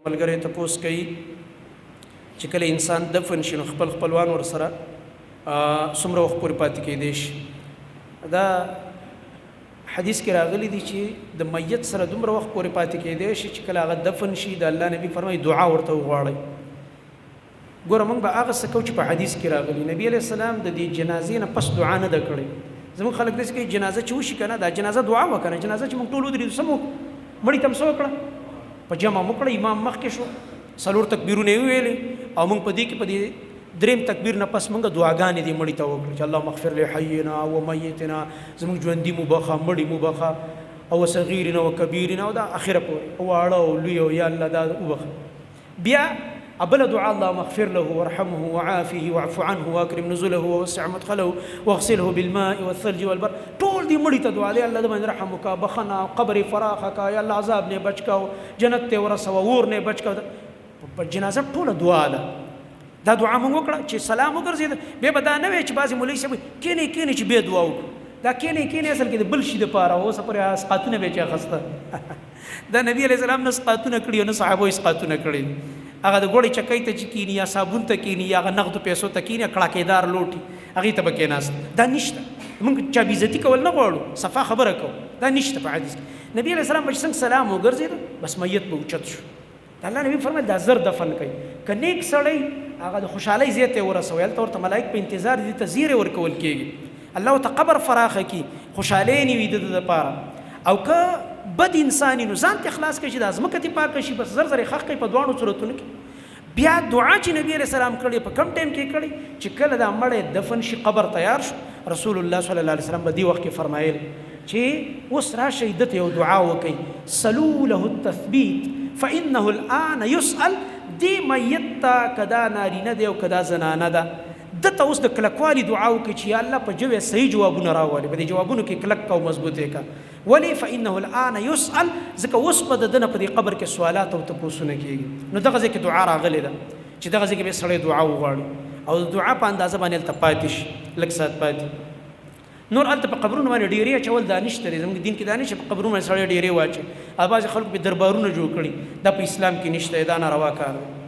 ملګری تپوس کوي چې کله انسان دفن شي نو خپل خپلوان ورسره څومره وخت پورې پاتې کېدی شي. دا حدیث کې راغلی دی چې د میت سره دومره وخت پورې پاتې کېدی شي چې کله هغه دفن شي د الله نبی فرمایي دعا ورته وغواړئ. ګوره موږ به هغه څه کوو چې په حدیث کې راغلي. نبی علیه السلام د دې جنازې نه پس دعا نه ده کړې. زموږ خلک داسې کوي جنازه چې وشي که نه دا جنازه دعا وکړه. جنازه چې موږ ټول ودرېدو څه مو مړي ته هم څه وکړه په جمع مو کړه. امام مخکې شو څلور تکبیرونه یې وویلې او موږ په دې کې په دې دریم تکبیر نه پس موږ دعاګانې دې مړي ته وکړو چې اللهم اغفر لحینا و میتنا زموږ ژوندي مو بخښه مړي مو بخښه او صغیرنا و کبیرنا او دا اخره پورې واړه او لوی او یا الله دا وبخښه. بیا ابله دعا اللهم اغفر له وارحمه وعافه واعف عنه واكرم نزله ووسع مدخله واغسله بالماء والثلج والبر. ټول دې مړي ته دعا دی الله دې باندې رحم وکړه بخنه قبر فراخ کا یا الله عذاب نه بچ کا جنت ته ورسوه ور نه بچ کا. په جنازه ټول دعا ده. دا دعا مونږ وکړه چې سلام وګرځید به بدا نه وي چې بعضی مولوی صاحب کینی چې به دعا وکړه. دا کینی اصل کې د بل شي د پاره اوس پرې اسقاتونه به چا خسته. دا نبی علیہ السلام نه اسقاتونه کړی او نه صحابه اسقاتونه کړی. هغه د ګوړې چکۍ ته چې کینی یا صابون ته کینی یا هغه نغدو پیسو ته کینی کړاکېدار لوټي هغې ته به کېناست. دا نشته. موږ چا بېعزتي کول نه غواړو صفا خبره کوو. دا نشته په حدیث کې. نبی علیه السلام به چې څنګه سلام وګرځېده بس میت به اوچت شو. الله نبی فرمایل دا زر دفن کوي. که نیک سړی هغه د خوشحالۍ ځای ته ورسوي هلته ورته ملایک په انتظار دي ته زیری ورکول کېږي. الله ورته قبر فراخه کړي خوشحالۍ نه وي د ده دپاره. او که بد انساني نو ځان ته خلاص کړي چې دا ځمکه دې پاکه شي بس زر زر یې ښخ کړي په دواړو صورتونو کې. بیا دعا چې نبی علیہ السلام کړی په کم ټایم کې کړی چې کله دا مړی دفن شي قبر تیار شو رسول الله صلی الله علیه وسلم په دې وخت کې فرمایل چې اوس راشئ دته یو دعا وکړئ صلوا له التثبیت فانه الان يسأل. دې میت ته که دا نارینه دی او که دا زنانه ده دته اوس د کلکوالي دعا وکړي چې یا الله په جوې صحیح جوابونه راولي په دې جوابونو کې کلک او مضبوط یې کړه. ولې فانه الان يسأل ځکه اوس به د ده نه په دې قبر کې سوالات او تپوسونه کېږي. نو دغه ځای کې دعا راغلې ده چې دغه ځای کې به سړی دعا وغواړي او د دعا په اندازه باندې هلته پاتې شي لږ ساعت پاتې. نور هلته په قبرونو باندې ډېرې اچول دا نشته دی. زموږ دین کې دا نشته په قبرونو باندې سړی ډېرې واچوي. او بعضې خلکو به دربارونه جوړ کړي. دا په اسلام کې نشته. دا ناروا کار دی.